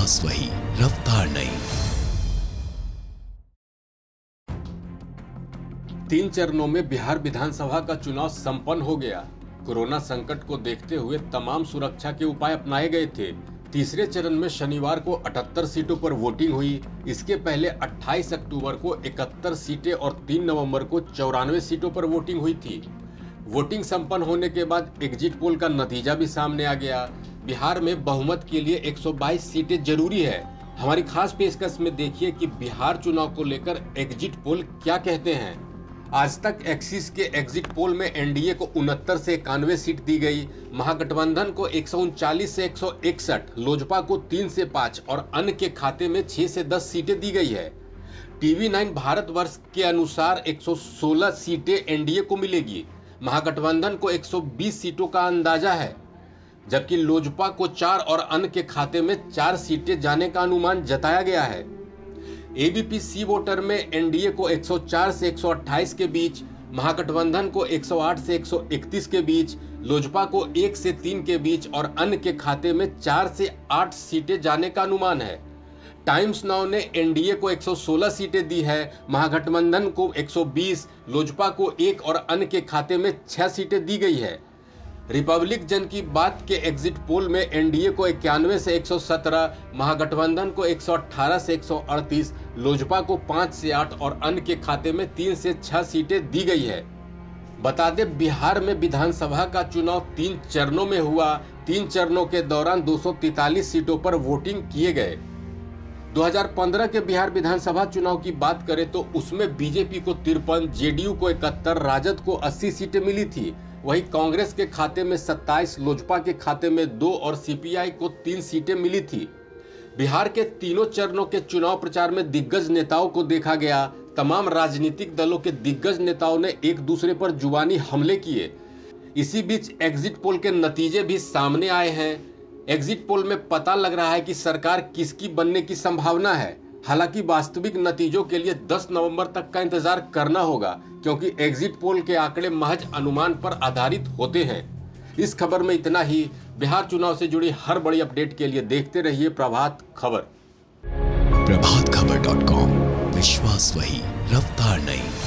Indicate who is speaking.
Speaker 1: विश्वास वही, रफ्तार नहीं।
Speaker 2: 3 चरणों में बिहार विधानसभा का चुनाव संपन्न हो गया। कोरोना संकट को देखते हुए तमाम सुरक्षा के उपाय अपनाए गए थे। तीसरे चरण में शनिवार को 78 सीटों पर वोटिंग हुई। इसके पहले 28 अक्टूबर को 71 सीटें और 3 नवंबर को 94 सीटों पर वोटिंग हुई थी। वोटिंग संपन्न होने के बाद एग्जिट पोल का नतीजा भी सामने आ गया। बिहार में बहुमत के लिए 122 सीटें जरूरी है। हमारी खास पेशकश में देखिए कि बिहार चुनाव को लेकर एग्जिट पोल क्या कहते हैं। आज तक एक्सिस के एग्जिट पोल में एनडीए को 69 से 91 सीट दी गई, महागठबंधन को 139 से 161, लोजपा को 3 से 5 और अन्य के खाते में 6 से 10 सीटें दी गई है। टीवी9 भारतवर्ष के अनुसार 116 सीटें एनडीए को मिलेगी। महागठबंधन को 120 सीटों का अंदाजा है, जबकि लोजपा को 4 और अन्य के खाते में 4 सीटें जाने का अनुमान जताया गया है। एबीपी सी वोटर में एनडीए को 104 से 128 के बीच, महागठबंधन को 108 से 131 के बीच, लोजपा को 1 से 3 के बीच और अन्य के खाते में 4 से 8 सीटें जाने का अनुमान है। टाइम्स नाउ ने एनडीए को 116 सीटें दी है, महागठबंधन को 120, लोजपा को 1 और अन्य के खाते में 6 सीटें दी गई है। रिपब्लिक जन की बात के एग्जिट पोल में एनडीए को 91 से 117, महागठबंधन को 118 से 138, लोजपा को 5 से 8 और अन्य के खाते में 3 से 6 सीटें दी गई है। बता दें, बिहार में विधानसभा का चुनाव 3 चरणों में हुआ। 3 चरणों के दौरान 243 सीटों पर वोटिंग किए गए। 2015 के बिहार विधानसभा चुनाव की बात करें तो उसमें बीजेपी को 53, जेडीयू को 71, राजद को 80 सीटें मिली थी। वहीं कांग्रेस के खाते में 27, लोजपा के खाते में 2 और सीपीआई को 3 सीटें मिली थी। बिहार के तीनों चरणों के चुनाव प्रचार में दिग्गज नेताओं को देखा गया। तमाम राजनीतिक दलों के दिग्गज नेताओं ने एक दूसरे पर जुबानी हमले किए। इसी बीच एग्जिट पोल के नतीजे भी सामने आए हैं। एग्जिट पोल में पता लग रहा है कि सरकार किसकी बनने की संभावना है। हालांकि वास्तविक नतीजों के लिए 10 नवंबर तक का इंतजार करना होगा, क्योंकि एग्जिट पोल के आंकड़े महज अनुमान पर आधारित होते हैं। इस खबर में इतना ही। बिहार चुनाव से जुड़ी हर बड़ी अपडेट के लिए देखते रहिए प्रभात खबर।
Speaker 1: प्रभातखबर.com, विश्वास वही, रफ्तार नहीं।